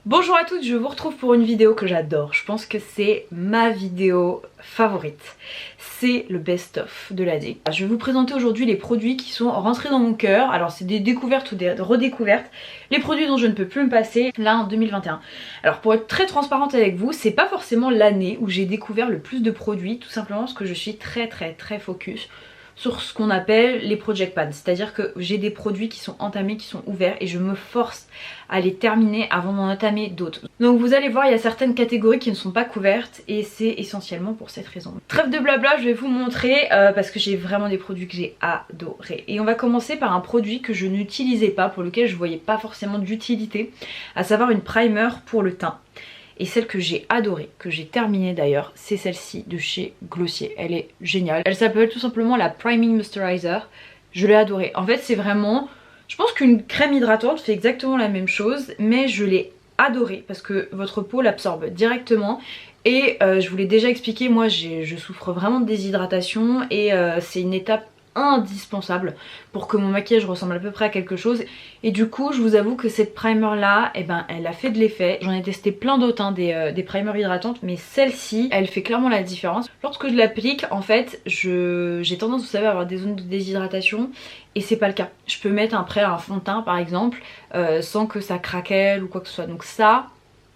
Bonjour à toutes, je vous retrouve pour une vidéo que j'adore. Je pense que c'est ma vidéo favorite. C'est le best-of de l'année. Je vais vous présenter aujourd'hui les produits qui sont rentrés dans mon cœur. Alors c'est des découvertes ou des redécouvertes. Les produits dont je ne peux plus me passer là en 2021. Alors pour être très transparente avec vous, c'est pas forcément l'année où j'ai découvert le plus de produits. Tout simplement parce que je suis très focus sur ce qu'on appelle les project pans, c'est-à-dire que j'ai des produits qui sont entamés, qui sont ouverts et je me force à les terminer avant d'en entamer d'autres. Donc vous allez voir, il y a certaines catégories qui ne sont pas couvertes et c'est essentiellement pour cette raison. Trêve de blabla, je vais vous montrer parce que j'ai vraiment des produits que j'ai adorés. Et on va commencer par un produit que je n'utilisais pas, pour lequel je voyais pas forcément d'utilité, à savoir une primer pour le teint. Et celle que j'ai adorée, que j'ai terminée d'ailleurs, c'est celle-ci de chez Glossier. Elle est géniale. Elle s'appelle tout simplement la Priming Moisturizer. Je l'ai adorée. En fait c'est vraiment... Je pense qu'une crème hydratante fait exactement la même chose, mais je l'ai adorée parce que votre peau l'absorbe directement. Et je vous l'ai déjà expliqué, moi je souffre vraiment de déshydratation et c'est une étape indispensable pour que mon maquillage ressemble à peu près à quelque chose. Et du coup je vous avoue que cette primer là, elle a fait de l'effet. J'en ai testé plein d'autres hein, des primers hydratantes, mais celle-ci elle fait clairement la différence. Lorsque je l'applique en fait j'ai tendance, vous savez, à avoir des zones de déshydratation et c'est pas le cas. Je peux mettre après un fond de teint par exemple sans que ça craquelle ou quoi que ce soit, donc ça,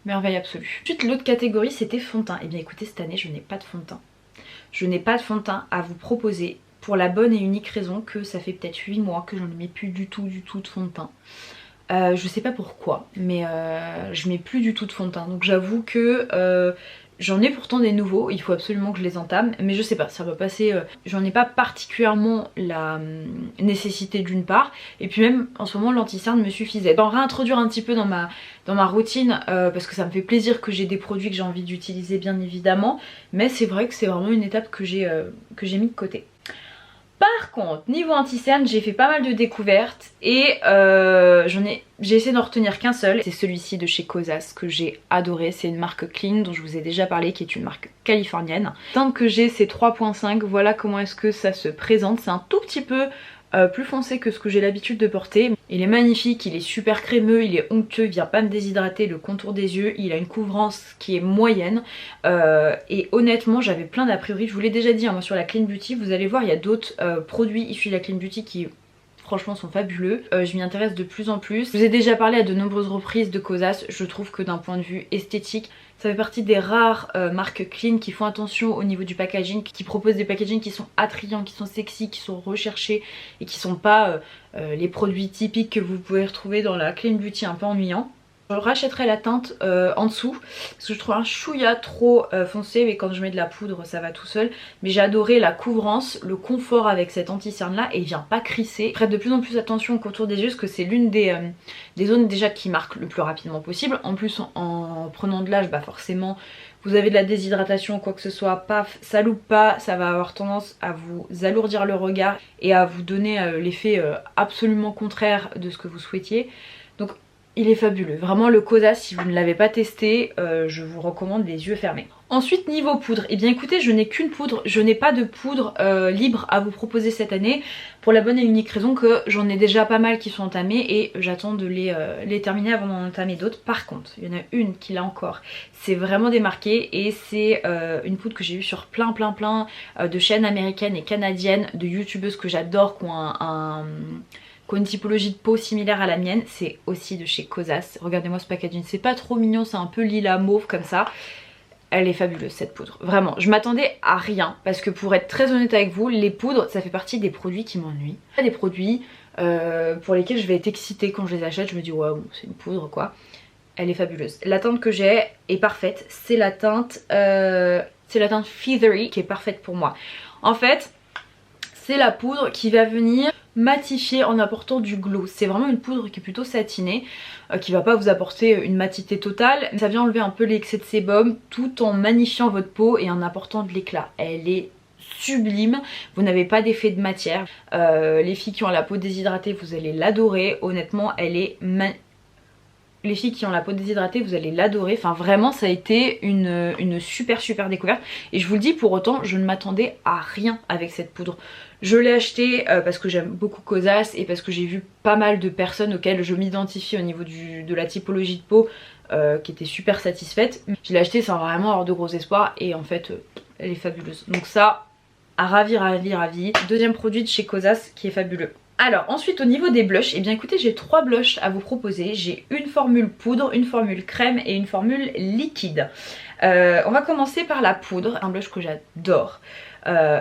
merveille absolue. Ensuite l'autre catégorie c'était fond de teint. Et bien écoutez, cette année je n'ai pas de fond de teint. Je n'ai pas de fond de teint à vous proposer, pour la bonne et unique raison que ça fait peut-être 8 mois que je ne mets plus du tout de fond de teint. Je sais pas pourquoi, mais je mets plus du tout de fond de teint. Donc j'avoue que j'en ai pourtant des nouveaux, il faut absolument que je les entame, mais je sais pas, ça va passer, j'en ai pas particulièrement la nécessité d'une part, et puis même en ce moment l'anti-cerne me suffisait. D'en réintroduire un petit peu dans ma routine, parce que ça me fait plaisir que j'ai des produits que j'ai envie d'utiliser bien évidemment, mais c'est vrai que c'est vraiment une étape que j'ai mis de côté. Par contre, niveau anti-cerne, j'ai fait pas mal de découvertes et j'ai essayé d'en retenir qu'un seul. C'est celui-ci de chez Kosas que j'ai adoré. C'est une marque Clean dont je vous ai déjà parlé, qui est une marque californienne. Le teint que j'ai, c'est 3.5. Voilà comment est-ce que ça se présente. C'est un tout petit peu plus foncé que ce que j'ai l'habitude de porter. Il est magnifique, il est super crémeux, il est onctueux, il vient pas me déshydrater le contour des yeux, il a une couvrance qui est moyenne et honnêtement j'avais plein d'a priori, je vous l'ai déjà dit hein, moi sur la Clean Beauty, vous allez voir il y a d'autres produits issus de la Clean Beauty qui franchement sont fabuleux, je m'y intéresse de plus en plus. Je vous ai déjà parlé à de nombreuses reprises de Kosas, je trouve que d'un point de vue esthétique ça fait partie des rares marques Clean qui font attention au niveau du packaging, qui proposent des packagings qui sont attrayants, qui sont sexy, qui sont recherchés et qui sont pas les produits typiques que vous pouvez retrouver dans la Clean Beauty un peu ennuyant. Je rachèterai la teinte en dessous parce que je trouve un chouïa trop foncé, mais quand je mets de la poudre ça va tout seul. Mais j'ai adoré la couvrance, le confort avec cette anti-cerne là et il vient pas crisser. Je prête de plus en plus attention au contour des yeux parce que c'est l'une des zones déjà qui marque le plus rapidement possible. En plus en prenant de l'âge, bah forcément vous avez de la déshydratation ou quoi que ce soit, paf, ça loupe pas, ça va avoir tendance à vous alourdir le regard et à vous donner l'effet absolument contraire de ce que vous souhaitiez. Donc il est fabuleux, vraiment le Kosas, si vous ne l'avez pas testé, je vous recommande les yeux fermés. Ensuite niveau poudre, et bien écoutez je n'ai qu'une poudre, je n'ai pas de poudre libre à vous proposer cette année, pour la bonne et unique raison que j'en ai déjà pas mal qui sont entamées et j'attends de les terminer avant d'en entamer d'autres. Par contre il y en a une qui l'a encore, c'est vraiment démarqué et c'est une poudre que j'ai eue sur plein de chaînes américaines et canadiennes, de youtubeuses que j'adore, qui ont une typologie de peau similaire à la mienne. C'est aussi de chez Kosas. Regardez-moi ce packaging, c'est pas trop mignon, c'est un peu lilas mauve comme ça. Elle est fabuleuse cette poudre, vraiment. Je m'attendais à rien parce que pour être très honnête avec vous, les poudres ça fait partie des produits qui m'ennuient. Des produits pour lesquels je vais être excitée quand je les achète, je me dis waouh c'est une poudre quoi. Elle est fabuleuse. La teinte que j'ai est parfaite, c'est la teinte Feathery qui est parfaite pour moi. En fait c'est la poudre qui va venir matifier en apportant du glow. C'est vraiment une poudre qui est plutôt satinée, qui va pas vous apporter une matité totale. Ça vient enlever un peu l'excès de sébum tout en magnifiant votre peau et en apportant de l'éclat. Elle est sublime, vous n'avez pas d'effet de matière. Les filles qui ont la peau déshydratée, vous allez l'adorer. Honnêtement, elle est les filles qui ont la peau déshydratée, vous allez l'adorer. Enfin vraiment ça a été une super découverte. Et je vous le dis, pour autant je ne m'attendais à rien avec cette poudre. Je l'ai achetée parce que j'aime beaucoup Kosas et parce que j'ai vu pas mal de personnes auxquelles je m'identifie au niveau de la typologie de peau qui était super satisfaite. Je l'ai acheté sans vraiment avoir de gros espoirs et en fait elle est fabuleuse. Donc ça, ravi. Deuxième produit de chez Kosas qui est fabuleux. Alors ensuite au niveau des blushs, et bien écoutez, j'ai 3 blushs à vous proposer. J'ai une formule poudre, une formule crème et une formule liquide. On va commencer par la poudre, un blush que j'adore.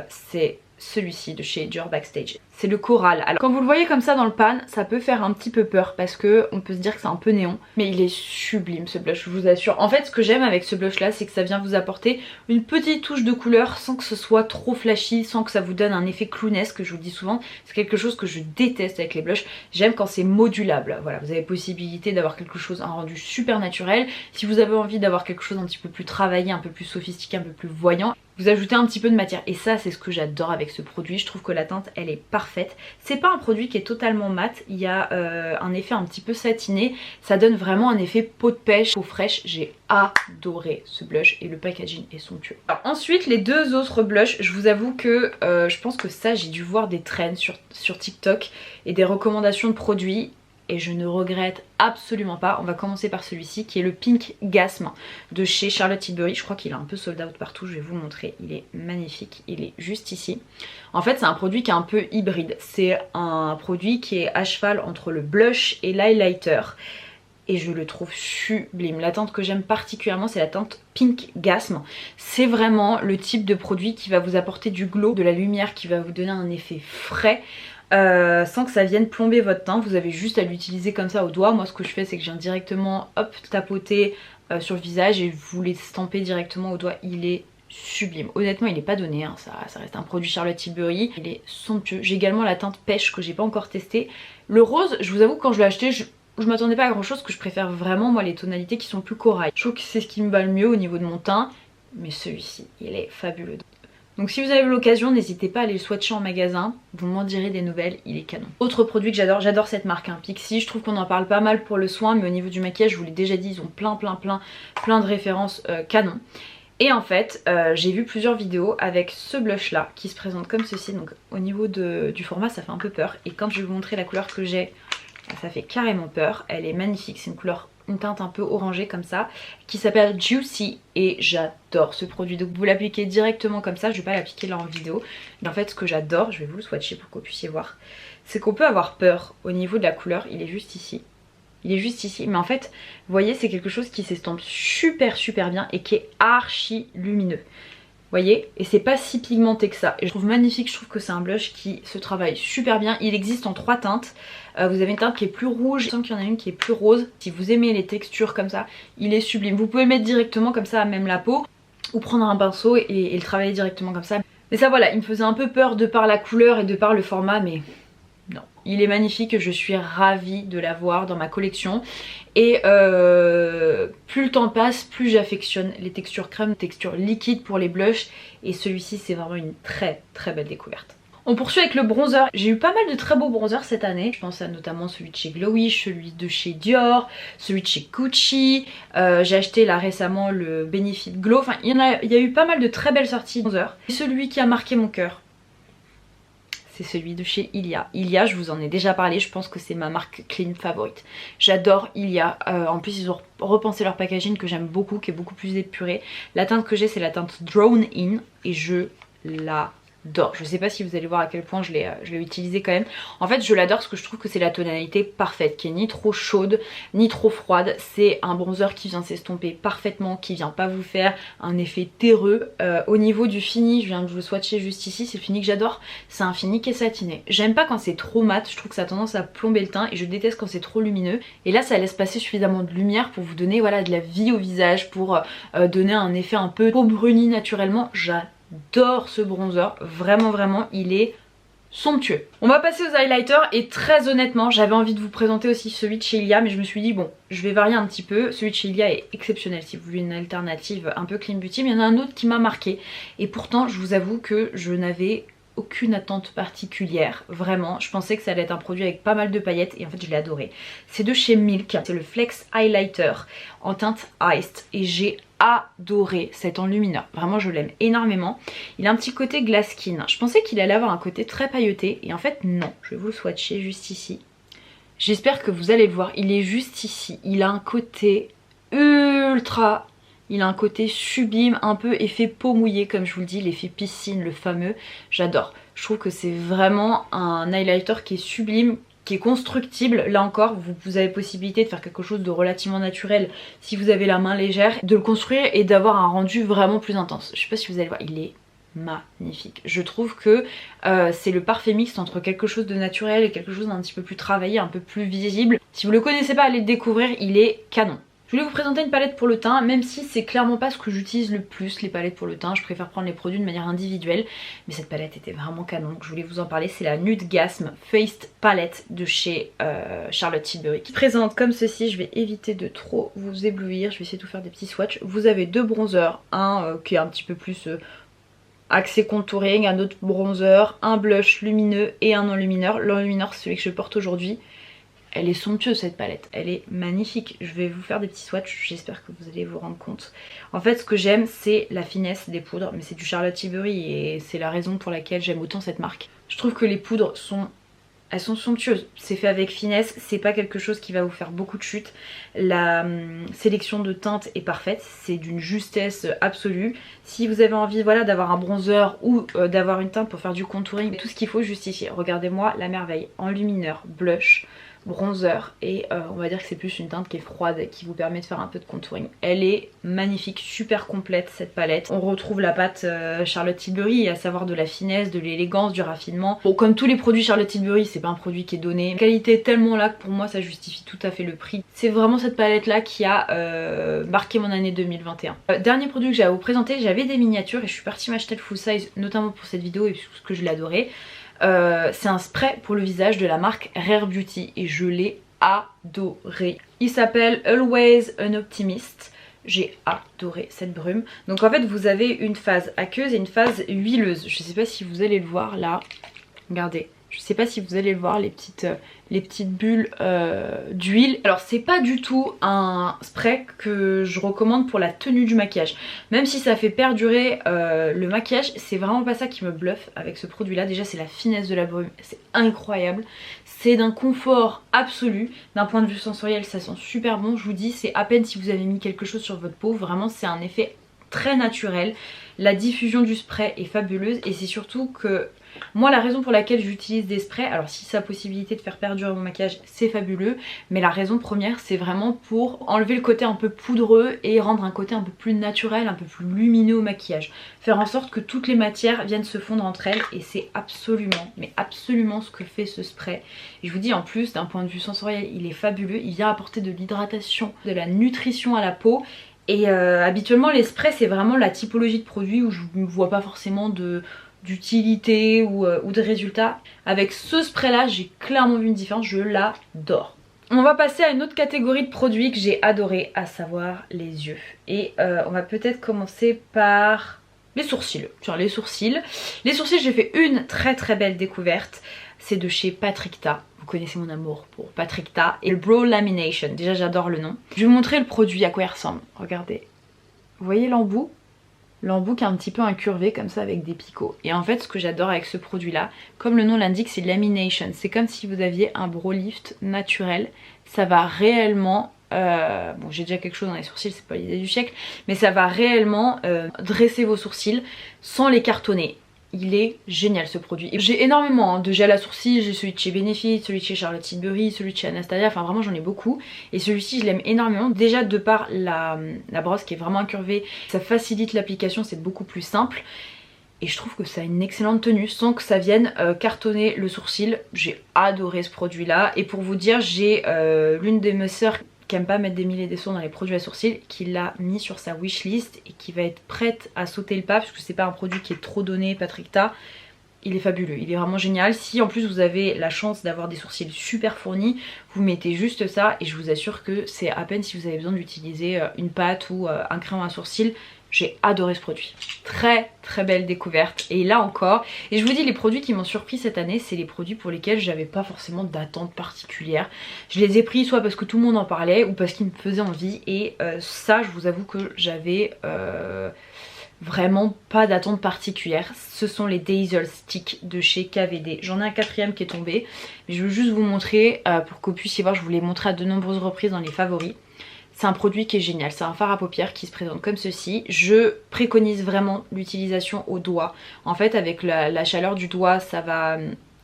C'est celui-ci de chez Dior Backstage. C'est le coral. Alors quand vous le voyez comme ça dans le pan, ça peut faire un petit peu peur parce que on peut se dire que c'est un peu néon, mais il est sublime ce blush, je vous assure. En fait ce que j'aime avec ce blush là, c'est que ça vient vous apporter une petite touche de couleur sans que ce soit trop flashy, sans que ça vous donne un effet clownesque, je vous le dis souvent. C'est quelque chose que je déteste avec les blushs. J'aime quand c'est modulable. Voilà, vous avez possibilité d'avoir quelque chose, un rendu super naturel. Si vous avez envie d'avoir quelque chose un petit peu plus travaillé, un peu plus sophistiqué, un peu plus voyant, vous ajoutez un petit peu de matière. Et ça c'est ce que j'adore avec ce produit. Je trouve que la teinte elle est parfaite. C'est pas un produit qui est totalement mat, il y a un effet un petit peu satiné, ça donne vraiment un effet peau de pêche, peau fraîche. J'ai adoré ce blush et le packaging est somptueux. Alors ensuite les 2 autres blushs, je vous avoue que je pense que ça j'ai dû voir des trends sur TikTok et des recommandations de produits et je ne regrette absolument pas. On va commencer par celui-ci qui est le Pink Gasm de chez Charlotte Tilbury. Je crois qu'il est un peu sold out partout, je vais vous montrer. Il est magnifique, il est juste ici. En fait c'est un produit qui est un peu hybride. C'est un produit qui est à cheval entre le blush et l'highlighter. Et je le trouve sublime. La teinte que j'aime particulièrement c'est la teinte Pink Gasm. C'est vraiment le type de produit qui va vous apporter du glow, de la lumière, qui va vous donner un effet frais. Sans que ça vienne plomber votre teint. Vous avez juste à l'utiliser comme ça au doigt. Moi ce que je fais c'est que je viens directement hop tapoter sur le visage et vous l'estamper directement au doigt. Il est sublime. Honnêtement il est pas donné, hein. Ça reste un produit Charlotte Tilbury. Il est somptueux. J'ai également la teinte pêche que j'ai pas encore testé. Le rose, je vous avoue quand je l'ai acheté je m'attendais pas à grand chose, que je préfère vraiment moi les tonalités qui sont plus corail. Je trouve que c'est ce qui me va le mieux au niveau de mon teint. Mais celui-ci il est fabuleux. Donc si vous avez l'occasion, n'hésitez pas à aller le swatcher en magasin, vous m'en direz des nouvelles, il est canon. Autre produit que j'adore cette marque, hein, Pixi, je trouve qu'on en parle pas mal pour le soin, mais au niveau du maquillage, je vous l'ai déjà dit, ils ont plein de références canon. Et en fait, j'ai vu plusieurs vidéos avec ce blush là, qui se présente comme ceci, donc au niveau du format, ça fait un peu peur. Et quand je vais vous montrer la couleur que j'ai, ça fait carrément peur, elle est magnifique, c'est une teinte un peu orangée comme ça qui s'appelle Juicy et j'adore ce produit. Donc vous l'appliquez directement comme ça, je vais pas l'appliquer là en vidéo, mais en fait ce que j'adore, je vais vous le swatcher pour que vous puissiez voir, c'est qu'on peut avoir peur au niveau de la couleur. Il est juste ici, mais en fait vous voyez c'est quelque chose qui s'estompe super bien et qui est archi lumineux. Vous voyez, et c'est pas si pigmenté que ça. Et je trouve magnifique, je trouve que c'est un blush qui se travaille super bien. Il existe en 3 teintes. Vous avez une teinte qui est plus rouge, il semble qu'il y en a une qui est plus rose. Si vous aimez les textures comme ça, il est sublime. Vous pouvez le mettre directement comme ça à même la peau, ou prendre un pinceau et le travailler directement comme ça. Mais ça voilà, il me faisait un peu peur de par la couleur et de par le format, mais non. Il est magnifique, je suis ravie de l'avoir dans ma collection. Et plus le temps passe, plus j'affectionne les textures crème, textures liquides pour les blushs. Et celui-ci c'est vraiment une très belle découverte. On poursuit avec le bronzer. J'ai eu pas mal de très beaux bronzers cette année. Je pense à notamment celui de chez Glowish, celui de chez Dior, celui de chez Gucci. J'ai acheté là récemment le Benefit Glow. Enfin il y a eu pas mal de très belles sorties de bronzer. Et celui qui a marqué mon cœur, c'est celui de chez Ilia. Ilia, je vous en ai déjà parlé, je pense que c'est ma marque clean favorite. J'adore Ilia. En plus ils ont repensé leur packaging que j'aime beaucoup, qui est beaucoup plus épuré. La teinte que j'ai c'est la teinte Drawn In et je l'adore. Je sais pas si vous allez voir à quel point je l'ai utilisé quand même. En fait je l'adore parce que je trouve que c'est la tonalité parfaite, qui est ni trop chaude ni trop froide. C'est un bronzer qui vient s'estomper parfaitement, qui vient pas vous faire un effet terreux. Au niveau du fini, je viens de vous le swatcher juste ici, c'est le fini que j'adore. C'est un fini qui est satiné. J'aime pas quand c'est trop mat, je trouve que ça a tendance à plomber le teint et je déteste quand c'est trop lumineux. Et là ça laisse passer suffisamment de lumière pour vous donner voilà, de la vie au visage, pour donner un effet un peu peau brunie naturellement. J'adore ce bronzer, vraiment il est somptueux. On va passer aux highlighters et très honnêtement j'avais envie de vous présenter aussi celui de chez Ilia, mais je me suis dit bon je vais varier un petit peu. Celui de chez Ilia est exceptionnel si vous voulez une alternative un peu clean beauty, mais il y en a un autre qui m'a marqué et pourtant je vous avoue que je n'avais aucune attente particulière, vraiment. Je pensais que ça allait être un produit avec pas mal de paillettes et en fait je l'ai adoré. C'est de chez Milk, c'est le Flex Highlighter en teinte Iced et j'ai adoré cet enlumineur. Vraiment je l'aime énormément. Il a un petit côté glass skin. Je pensais qu'il allait avoir un côté très pailleté et en fait non. Je vais vous le swatcher juste ici. J'espère que vous allez le voir. Il est juste ici. Il a un côté ultra... Il a un côté sublime, un peu effet peau mouillée comme je vous le dis, l'effet piscine, le fameux. J'adore. Je trouve que c'est vraiment un highlighter qui est sublime, qui est constructible. Là encore, vous avez possibilité de faire quelque chose de relativement naturel si vous avez la main légère, de le construire et d'avoir un rendu vraiment plus intense. Je sais pas si vous allez voir, il est magnifique. Je trouve que c'est le parfait mix entre quelque chose de naturel et quelque chose d'un petit peu plus travaillé, un peu plus visible. Si vous le connaissez pas, allez le découvrir, il est canon. Je voulais vous présenter une palette pour le teint, même si c'est clairement pas ce que j'utilise le plus, les palettes pour le teint. Je préfère prendre les produits de manière individuelle, mais cette palette était vraiment canon, donc je voulais vous en parler. C'est la Nude Gasm Faced Palette de chez Charlotte Tilbury, qui se présente comme ceci. Je vais éviter de trop vous éblouir, je vais essayer de vous faire des petits swatchs. Vous avez deux bronzers, un qui est un petit peu plus axé contouring, un autre bronzer, un blush lumineux et un enlumineur. L'enlumineur c'est celui que je porte aujourd'hui. Elle est somptueuse cette palette, elle est magnifique. Je vais vous faire des petits swatchs, j'espère que vous allez vous rendre compte. En fait ce que j'aime c'est la finesse des poudres, mais c'est du Charlotte Tilbury et c'est la raison pour laquelle j'aime autant cette marque. Je trouve que les poudres elles sont somptueuses, c'est fait avec finesse, c'est pas quelque chose qui va vous faire beaucoup de chutes. La sélection de teintes est parfaite, c'est d'une justesse absolue. Si vous avez envie voilà, d'avoir un bronzer ou d'avoir une teinte pour faire du contouring, tout ce qu'il faut juste ici. Regardez-moi la merveille, enlumineur, blush, bronzer et on va dire que c'est plus une teinte qui est froide qui vous permet de faire un peu de contouring. Elle est magnifique, super complète cette palette. On retrouve la pâte Charlotte Tilbury, à savoir de la finesse, de l'élégance, du raffinement. Bon, comme tous les produits Charlotte Tilbury, c'est pas un produit qui est donné. La qualité est tellement là que pour moi ça justifie tout à fait le prix. C'est vraiment cette palette là qui a marqué mon année 2021. Dernier produit que j'ai à vous présenter, j'avais des miniatures et je suis partie m'acheter le full size notamment pour cette vidéo et parce que je l'ai adoré. C'est un spray pour le visage de la marque Rare Beauty et je l'ai adoré. Il s'appelle Always an Optimist. J'ai adoré cette brume. Donc en fait vous avez une phase aqueuse et une phase huileuse. Je sais pas si vous allez le voir là. Regardez. Je sais pas si vous allez le voir, les petites bulles d'huile. Alors c'est pas du tout un spray que je recommande pour la tenue du maquillage. Même si ça fait perdurer le maquillage, c'est vraiment pas ça qui me bluffe avec ce produit là. Déjà c'est la finesse de la brume, c'est incroyable. C'est d'un confort absolu. D'un point de vue sensoriel ça sent super bon. Je vous dis c'est à peine si vous avez mis quelque chose sur votre peau. Vraiment c'est un effet très naturel. La diffusion du spray est fabuleuse et c'est surtout que moi la raison pour laquelle j'utilise des sprays, alors si ça a possibilité de faire perdurer mon maquillage c'est fabuleux, mais la raison première c'est vraiment pour enlever le côté un peu poudreux et rendre un côté un peu plus naturel, un peu plus lumineux au maquillage. Faire en sorte que toutes les matières viennent se fondre entre elles et c'est absolument, mais absolument ce que fait ce spray. Et je vous dis en plus d'un point de vue sensoriel il est fabuleux, il vient apporter de l'hydratation, de la nutrition à la peau. Et habituellement les sprays c'est vraiment la typologie de produit où je ne vois pas forcément d'utilité ou de résultats. Avec ce spray là j'ai clairement vu une différence, je l'adore. On va passer à une autre catégorie de produits que j'ai adoré, à savoir les yeux. Et on va peut-être commencer par les sourcils. Tiens, les sourcils. Les sourcils j'ai fait une très belle découverte. C'est de chez Patrickta. Vous connaissez mon amour pour Patrickta. Et le Brow Lamination. Déjà j'adore le nom. Je vais vous montrer le produit à quoi il ressemble. Regardez. Vous voyez l'embout? L'embout qui est un petit peu incurvé comme ça avec des picots. Et en fait ce que j'adore avec ce produit là, comme le nom l'indique, c'est lamination. C'est comme si vous aviez un brow lift naturel. Ça va réellement... bon j'ai déjà quelque chose dans les sourcils, c'est pas l'idée du siècle, mais ça va réellement dresser vos sourcils sans les cartonner. Il est génial ce produit. J'ai énormément de gel à sourcils, j'ai celui de chez Benefit, celui de chez Charlotte Tilbury, celui de chez Anastasia, enfin vraiment j'en ai beaucoup. Et celui-ci je l'aime énormément, déjà de par la brosse qui est vraiment incurvée, ça facilite l'application, c'est beaucoup plus simple. Et je trouve que ça a une excellente tenue sans que ça vienne cartonner le sourcil. J'ai adoré ce produit là. Et pour vous dire, j'ai l'une de mes sœurs qui aime pas mettre des mille et des cents dans les produits à sourcils, qui l'a mis sur sa wishlist et qui va être prête à sauter le pas parce que c'est pas un produit qui est trop donné. Patrickta, il est fabuleux, il est vraiment génial. Si en plus vous avez la chance d'avoir des sourcils super fournis, vous mettez juste ça et je vous assure que c'est à peine si vous avez besoin d'utiliser une pâte ou un crayon à sourcils. J'ai adoré ce produit. Très belle découverte. Et là encore, et je vous dis les produits qui m'ont surpris cette année, c'est les produits pour lesquels j'avais pas forcément d'attente particulière. Je les ai pris soit parce que tout le monde en parlait ou parce qu'ils me faisaient envie. Et ça je vous avoue que j'avais vraiment pas d'attente particulière. Ce sont les Dazzle Stick de chez KVD. J'en ai un quatrième qui est tombé. Mais je veux juste vous montrer pour que vous puissiez voir, je vous l'ai montré à de nombreuses reprises dans les favoris. C'est un produit qui est génial, c'est un fard à paupières qui se présente comme ceci. Je préconise vraiment l'utilisation au doigt. En fait avec la chaleur du doigt ça va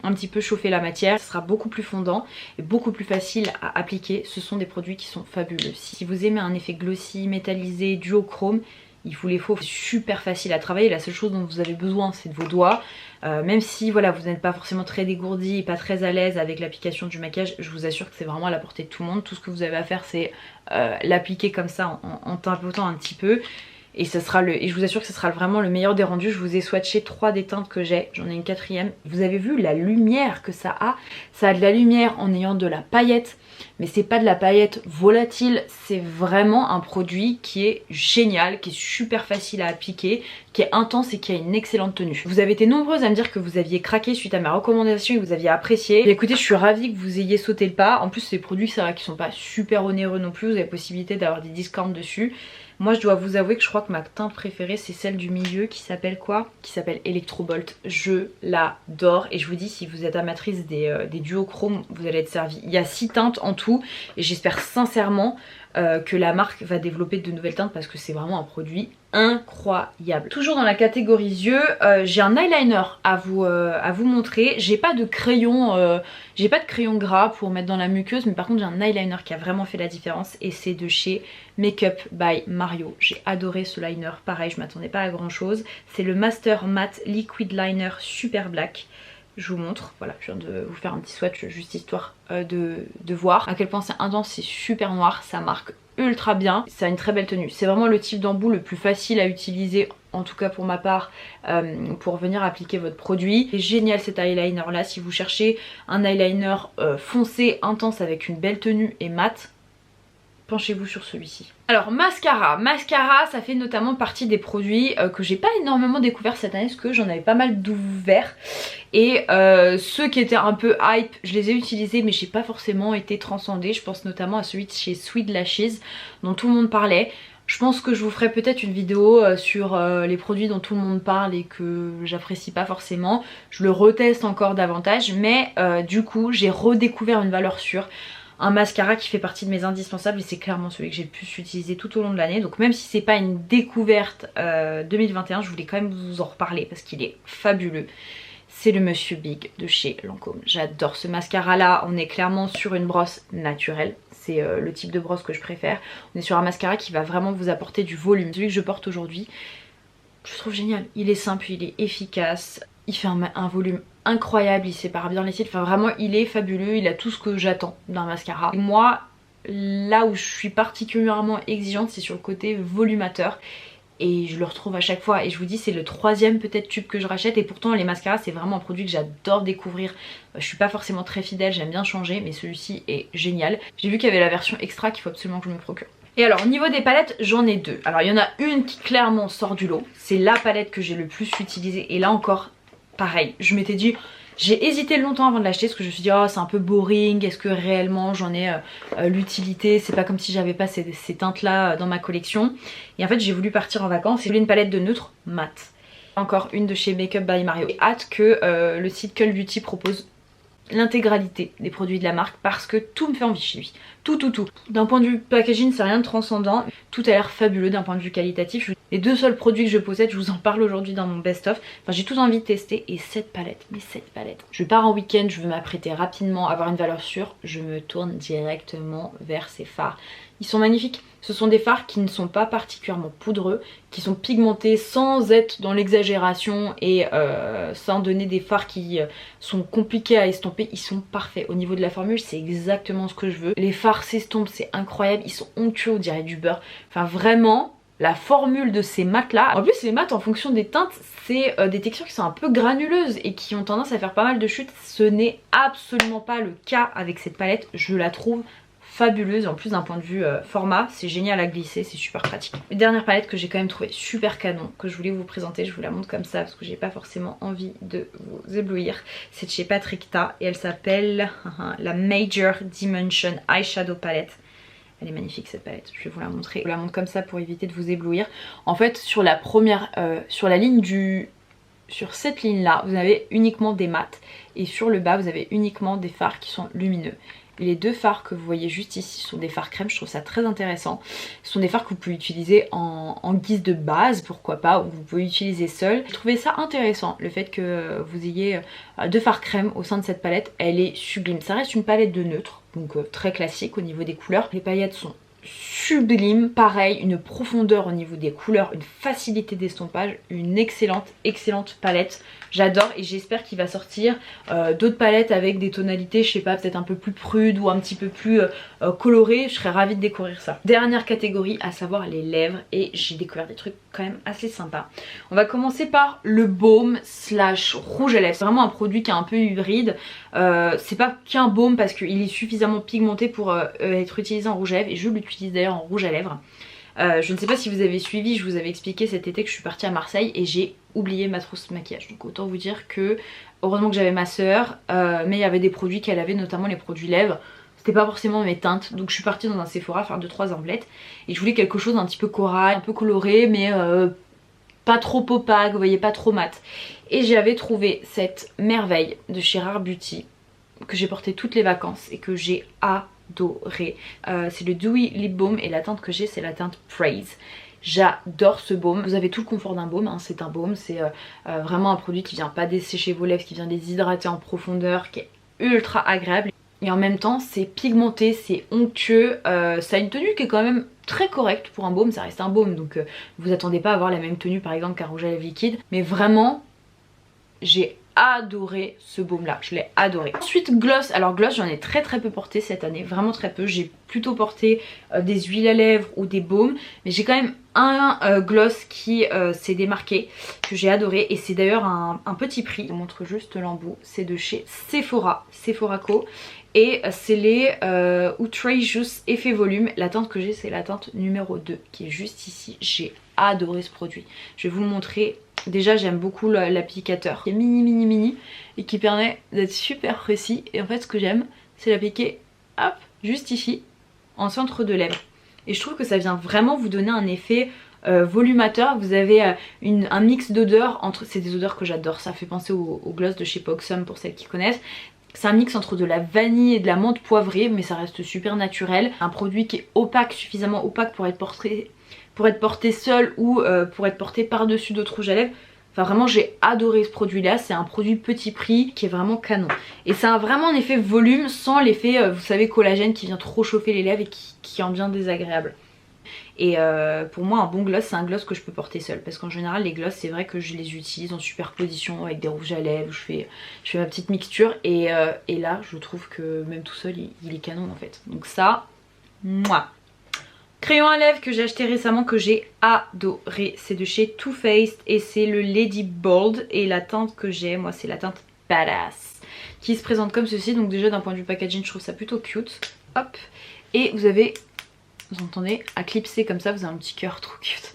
un petit peu chauffer la matière, ce sera beaucoup plus fondant et beaucoup plus facile à appliquer. Ce sont des produits qui sont fabuleux. Si vous aimez un effet glossy, métallisé, duochrome, il vous les faut. C'est super facile à travailler, la seule chose dont vous avez besoin c'est de vos doigts. Même si voilà vous n'êtes pas forcément très dégourdi et pas très à l'aise avec l'application du maquillage, je vous assure que c'est vraiment à la portée de tout le monde. Tout ce que vous avez à faire c'est l'appliquer comme ça en tapotant un petit peu. Et je vous assure que ce sera vraiment le meilleur des rendus. Je vous ai swatché 3 des teintes que j'ai, j'en ai une 4e. Vous avez vu la lumière que ça a. Ça a de la lumière en ayant de la paillette. Mais c'est pas de la paillette volatile, c'est vraiment un produit qui est génial, qui est super facile à appliquer, qui est intense et qui a une excellente tenue. Vous avez été nombreuses à me dire que vous aviez craqué suite à ma recommandation et que vous aviez apprécié. Et écoutez, je suis ravie que vous ayez sauté le pas. En plus ces produits c'est vrai qu'ils sont pas super onéreux non plus, vous avez possibilité d'avoir des discounts dessus. Moi je dois vous avouer que je crois que ma teinte préférée c'est celle du milieu qui s'appelle quoi? Qui s'appelle Electrobolt. Je l'adore et je vous dis si vous êtes amatrice des duochromes vous allez être servi. Il y a 6 teintes en tout et j'espère sincèrement que la marque va développer de nouvelles teintes parce que c'est vraiment un produit incroyable. Toujours dans la catégorie yeux, j'ai un eyeliner à vous montrer. J'ai pas de crayon gras pour mettre dans la muqueuse, mais par contre j'ai un eyeliner qui a vraiment fait la différence et c'est de chez Makeup by Mario. J'ai adoré ce liner, pareil je m'attendais pas à grand chose. C'est le Master Matte Liquid Liner Super Black. Je vous montre, voilà, je viens de vous faire un petit swatch juste histoire de voir à quel point c'est intense, c'est super noir, ça marque ultra bien, ça a une très belle tenue. C'est vraiment le type d'embout le plus facile à utiliser, en tout cas pour ma part, pour venir appliquer votre produit. C'est génial cet eyeliner là, si vous cherchez un eyeliner foncé, intense avec une belle tenue et mat, penchez-vous sur celui-ci. Alors mascara ça fait notamment partie des produits que j'ai pas énormément découvert cette année parce que j'en avais pas mal d'ouverts et ceux qui étaient un peu hype je les ai utilisés mais j'ai pas forcément été transcendée. Je pense notamment à celui de chez Sweet Lashes dont tout le monde parlait. Je pense que je vous ferai peut-être une vidéo sur les produits dont tout le monde parle et que j'apprécie pas forcément. Je le reteste encore davantage mais du coup j'ai redécouvert une valeur sûre. Un mascara qui fait partie de mes indispensables et c'est clairement celui que j'ai le plus utilisé tout au long de l'année. Donc même si c'est pas une découverte 2021, je voulais quand même vous en reparler parce qu'il est fabuleux. C'est le Monsieur Big de chez Lancôme. J'adore ce mascara là, on est clairement sur une brosse naturelle. C'est le type de brosse que je préfère. On est sur un mascara qui va vraiment vous apporter du volume. Celui que je porte aujourd'hui, je trouve génial. Il est simple, il est efficace. Il fait un volume incroyable, il sépare bien les cils, enfin vraiment il est fabuleux, il a tout ce que j'attends d'un mascara. Et moi, là où je suis particulièrement exigeante, c'est sur le côté volumateur. Et je le retrouve à chaque fois et je vous dis c'est le 3e peut-être tube que je rachète et pourtant les mascaras c'est vraiment un produit que j'adore découvrir. Je suis pas forcément très fidèle, j'aime bien changer mais celui-ci est génial. J'ai vu qu'il y avait la version extra qu'il faut absolument que je me procure. Et alors au niveau des palettes j'en ai 2. Alors il y en a une qui clairement sort du lot, c'est la palette que j'ai le plus utilisée et là encore pareil, je m'étais dit, j'ai hésité longtemps avant de l'acheter parce que je me suis dit oh c'est un peu boring, est-ce que réellement j'en ai l'utilité, c'est pas comme si j'avais pas ces teintes là dans ma collection. Et en fait j'ai voulu partir en vacances et je voulais une palette de neutre mat. Encore une de chez Makeup by Mario. J'ai hâte que le site Cult Beauty propose l'intégralité des produits de la marque parce que tout me fait envie chez lui. Tout. D'un point de vue packaging c'est rien de transcendant, tout a l'air fabuleux d'un point de vue qualitatif. Les 2 seuls produits que je possède, je vous en parle aujourd'hui dans mon best-of. Enfin j'ai tout envie de tester et cette palette, Je pars en week-end, je veux m'apprêter rapidement, avoir une valeur sûre, je me tourne directement vers ces fards. Ils sont magnifiques. Ce sont des fards qui ne sont pas particulièrement poudreux, qui sont pigmentés sans être dans l'exagération et sans donner des fards qui sont compliqués à estomper. Ils sont parfaits. Au niveau de la formule, c'est exactement ce que je veux. Les fards s'estompent, c'est incroyable. Ils sont onctueux, on dirait du beurre. Enfin vraiment, la formule de ces mats là. En plus les mats en fonction des teintes, c'est des textures qui sont un peu granuleuses et qui ont tendance à faire pas mal de chutes. Ce n'est absolument pas le cas avec cette palette. Je la trouve fabuleuse, en plus d'un point de vue format, c'est génial à glisser, c'est super pratique. Une dernière palette que j'ai quand même trouvé super canon, que je voulais vous présenter, je vous la montre comme ça parce que j'ai pas forcément envie de vous éblouir. C'est de chez Patrick Ta et elle s'appelle la Major Dimension Eyeshadow Palette. Elle est magnifique cette palette, je vais vous la montrer. Je vous la montre comme ça pour éviter de vous éblouir. En fait sur la première, sur la ligne du... Sur cette ligne là, vous avez uniquement des mats et sur le bas vous avez uniquement des fards qui sont lumineux. Les deux fards que vous voyez juste ici sont des fards crème, je trouve ça très intéressant. Ce sont des fards que vous pouvez utiliser en guise de base, pourquoi pas, ou vous pouvez utiliser seul. J'ai trouvé ça intéressant, le fait que vous ayez deux fards crème au sein de cette palette, elle est sublime. Ça reste une palette de neutre, donc très classique au niveau des couleurs. Les paillettes sont sublime, pareil, une profondeur au niveau des couleurs, une facilité d'estompage, une excellente palette. J'adore et j'espère qu'il va sortir d'autres palettes avec des tonalités, je sais pas, peut-être un peu plus prudes ou un petit peu plus colorées. Je serais ravie de découvrir ça. Dernière catégorie, à savoir les lèvres, et j'ai découvert des trucs quand même assez sympas. On va commencer par le baume slash rouge à lèvres. C'est vraiment un produit qui est un peu hybride. C'est pas qu'un baume parce qu'il est suffisamment pigmenté pour être utilisé en rouge à lèvres, et je l'utilise d'ailleurs en rouge à lèvres. Je ne sais pas si vous avez suivi, je vous avais expliqué cet été que je suis partie à Marseille et j'ai oublié ma trousse de maquillage. Donc autant vous dire que heureusement que j'avais ma soeur, mais il y avait des produits qu'elle avait, notamment les produits lèvres. C'était pas forcément mes teintes, donc je suis partie dans un Sephora faire 2-3 emblettes et je voulais quelque chose d'un petit peu corail, un peu coloré, mais pas trop opaque, vous voyez, pas trop mat. Et j'avais trouvé cette merveille de chez Rare Beauty que j'ai porté toutes les vacances et que j'ai adoré. C'est le Dewy Lip Balm et la teinte que j'ai c'est la teinte Praise. J'adore ce baume. Vous avez tout le confort d'un baume, hein. C'est un baume, c'est vraiment un produit qui vient pas dessécher vos lèvres, qui vient les hydrater en profondeur, qui est ultra agréable. Et en même temps c'est pigmenté, c'est onctueux, ça a une tenue qui est quand même très correcte pour un baume, ça reste un baume donc vous attendez pas à avoir la même tenue par exemple qu'un rouge à lèvres liquide. Mais vraiment j'ai adoré ce baume là, je l'ai adoré. Ensuite gloss, alors gloss j'en ai très peu porté cette année, vraiment très peu. J'ai plutôt porté des huiles à lèvres ou des baumes, mais j'ai quand même un gloss qui s'est démarqué, que j'ai adoré, et c'est d'ailleurs un petit prix. Je vous montre juste l'embout, c'est de chez Sephora, Sephora Co. Et c'est les Outrageous Effet Volume. La teinte que j'ai c'est la teinte numéro 2 qui est juste ici. J'ai adoré ce produit, je vais vous le montrer. Déjà j'aime beaucoup l'applicateur qui est mini et qui permet d'être super précis. Et en fait ce que j'aime c'est l'appliquer hop juste ici en centre de lèvres. Et je trouve que ça vient vraiment vous donner un effet volumateur. Vous avez un mix d'odeurs entre... C'est des odeurs que j'adore, ça fait penser au gloss de chez Poxum pour celles qui connaissent. C'est un mix entre de la vanille et de la menthe poivrée, mais ça reste super naturel. Un produit qui est opaque, suffisamment opaque pour être porté seul ou pour être porté par-dessus d'autres rouges à lèvres. Enfin vraiment j'ai adoré ce produit là, c'est un produit petit prix qui est vraiment canon. Et ça a vraiment un effet volume sans l'effet vous savez collagène qui vient trop chauffer les lèvres et qui en devient désagréable. Et pour moi un bon gloss c'est un gloss que je peux porter seul, parce qu'en général les gloss c'est vrai que je les utilise en superposition avec des rouges à lèvres, je fais ma petite mixture et là je trouve que même tout seul il est canon en fait. Donc ça, moi. Crayon à lèvres que j'ai acheté récemment que j'ai adoré, c'est de chez Too Faced et c'est le Lady Bold, et la teinte que j'ai moi c'est la teinte Badass qui se présente comme ceci. Donc déjà d'un point de vue packaging je trouve ça plutôt cute, hop, et vous avez, vous entendez, à clipser comme ça, vous avez un petit cœur trop cute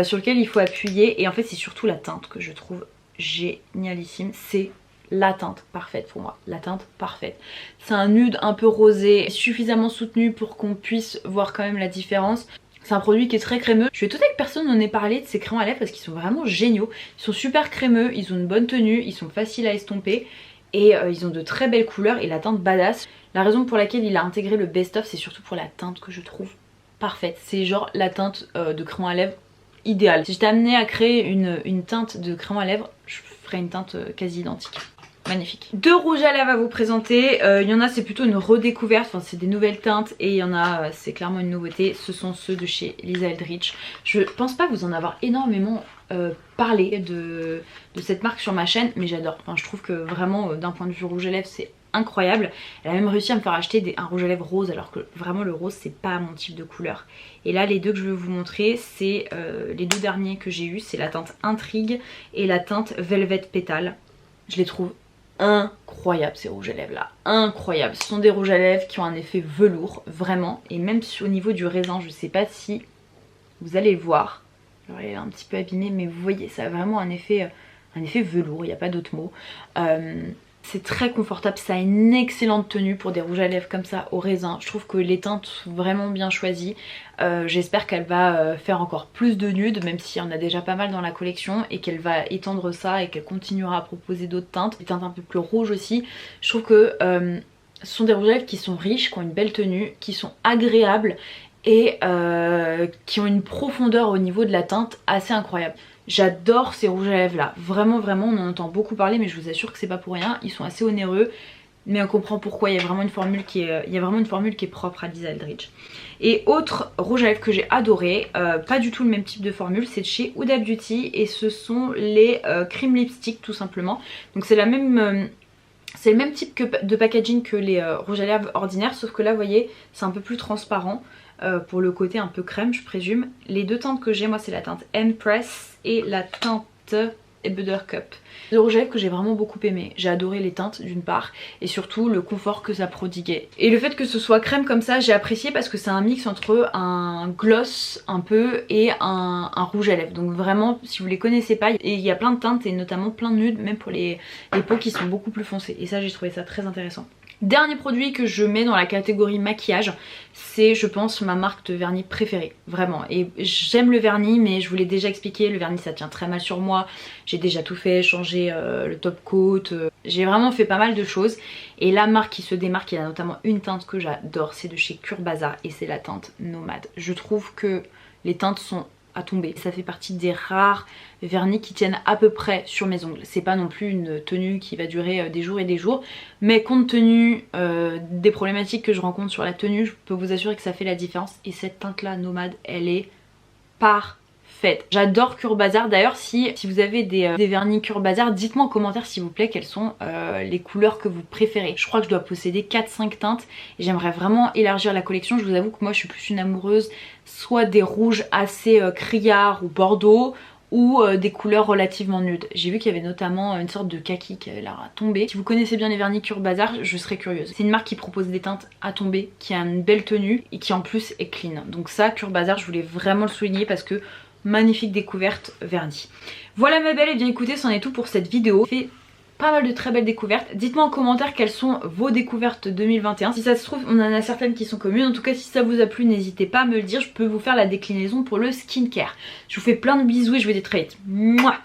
sur lequel il faut appuyer. Et en fait c'est surtout la teinte que je trouve génialissime, c'est la teinte parfaite pour moi, la teinte parfaite. C'est un nude un peu rosé, suffisamment soutenu pour qu'on puisse voir quand même la différence. C'est un produit qui est très crémeux. Je suis étonnée que personne n'en ait parlé de ces crayons à lèvres parce qu'ils sont vraiment géniaux. Ils sont super crémeux, ils ont une bonne tenue, ils sont faciles à estomper et ils ont de très belles couleurs et la teinte Badass. La raison pour laquelle il a intégré le best of c'est surtout pour la teinte que je trouve parfaite. C'est genre la teinte de crayon à lèvres idéale. Si j'étais amenée à créer une teinte de crayon à lèvres, je ferais une teinte quasi identique. Magnifique. Deux rouges à lèvres à vous présenter. Il y en a c'est plutôt une redécouverte, enfin c'est des nouvelles teintes, et il y en a c'est clairement une nouveauté. Ce sont ceux de chez Lisa Eldridge. Je pense pas vous en avoir énormément parlé de cette marque sur ma chaîne, mais j'adore. Enfin je trouve que vraiment d'un point de vue rouge à lèvres c'est incroyable. Elle a même réussi à me faire acheter un rouge à lèvres rose, alors que vraiment le rose c'est pas mon type de couleur. Et là les deux que je vais vous montrer c'est les deux derniers que j'ai eu, c'est la teinte Intrigue et la teinte Velvet Pétale. Je les trouve incroyables ces rouges à lèvres là, incroyables. Ce sont des rouges à lèvres qui ont un effet velours vraiment, et même au niveau du raisin, je sais pas si vous allez le voir, alors il est un petit peu abîmé mais vous voyez ça a vraiment un effet velours, il n'y a pas d'autre mot. C'est très confortable, ça a une excellente tenue pour des rouges à lèvres comme ça au raisin. Je trouve que les teintes sont vraiment bien choisies. J'espère qu'elle va faire encore plus de nudes, même s'il y en a déjà pas mal dans la collection, et qu'elle va étendre ça et qu'elle continuera à proposer d'autres teintes. Des teintes un peu plus rouges aussi. Je trouve que Ce sont des rouges à lèvres qui sont riches, qui ont une belle tenue, qui sont agréables et qui ont une profondeur au niveau de la teinte assez incroyable. J'adore ces rouges à lèvres là, vraiment on en entend beaucoup parler mais je vous assure que c'est pas pour rien, ils sont assez onéreux mais on comprend pourquoi, il y a vraiment une formule qui est propre à Lisa Eldridge. Et autre rouge à lèvres que j'ai adoré, pas du tout le même type de formule, c'est de chez Huda Beauty et ce sont les cream lipstick tout simplement. Donc c'est la même... c'est le même type de packaging que les rouges à lèvres ordinaires, sauf que là vous voyez c'est un peu plus transparent pour le côté un peu crème je présume. Les deux teintes que j'ai moi c'est la teinte Empress et la teinte Buttercup. Le rouge à lèvres que j'ai vraiment beaucoup aimé. J'ai adoré les teintes d'une part et surtout le confort que ça prodiguait. Et le fait que ce soit crème comme ça j'ai apprécié parce que c'est un mix entre un gloss un peu et un rouge à lèvres. Donc vraiment si vous les connaissez pas, et il y a plein de teintes et notamment plein de nudes même pour les peaux qui sont beaucoup plus foncées. Et ça j'ai trouvé ça très intéressant. Dernier produit que je mets dans la catégorie maquillage, c'est je pense ma marque de vernis préférée, vraiment. Et j'aime le vernis mais je vous l'ai déjà expliqué, le vernis ça tient très mal sur moi, j'ai déjà tout fait, changé le top coat, j'ai vraiment fait pas mal de choses. Et la marque qui se démarque, il y a notamment une teinte que j'adore, c'est de chez Cure Bazar et c'est la teinte Nomade. Je trouve que les teintes sont à tomber. Ça fait partie des rares vernis qui tiennent à peu près sur mes ongles. C'est pas non plus une tenue qui va durer des jours et des jours, mais compte tenu des problématiques que je rencontre sur la tenue, je peux vous assurer que ça fait la différence. Et cette teinte là Nomade, elle est parfaite. J'adore Cure Bazar. D'ailleurs si vous avez des vernis Cure Bazar, dites-moi en commentaire s'il vous plaît quelles sont les couleurs que vous préférez. Je crois que je dois posséder 4-5 teintes et j'aimerais vraiment élargir la collection. Je vous avoue que moi je suis plus une amoureuse soit des rouges assez criards ou bordeaux ou des couleurs relativement nudes. J'ai vu qu'il y avait notamment une sorte de kaki qui avait l'air à tomber. Si vous connaissez bien les vernis Cure Bazar, je serais curieuse. C'est une marque qui propose des teintes à tomber, qui a une belle tenue et qui en plus est clean. Donc ça, Cure Bazar, je voulais vraiment le souligner parce que magnifique découverte vernis. Voilà ma belle, et bien écoutez, c'en est tout pour cette vidéo. J'ai fait pas mal de très belles découvertes. Dites-moi en commentaire quelles sont vos découvertes 2021. Si ça se trouve, on en a certaines qui sont communes. En tout cas, si ça vous a plu, n'hésitez pas à me le dire. Je peux vous faire la déclinaison pour le skincare. Je vous fais plein de bisous et je vous dis très vite. Mouah.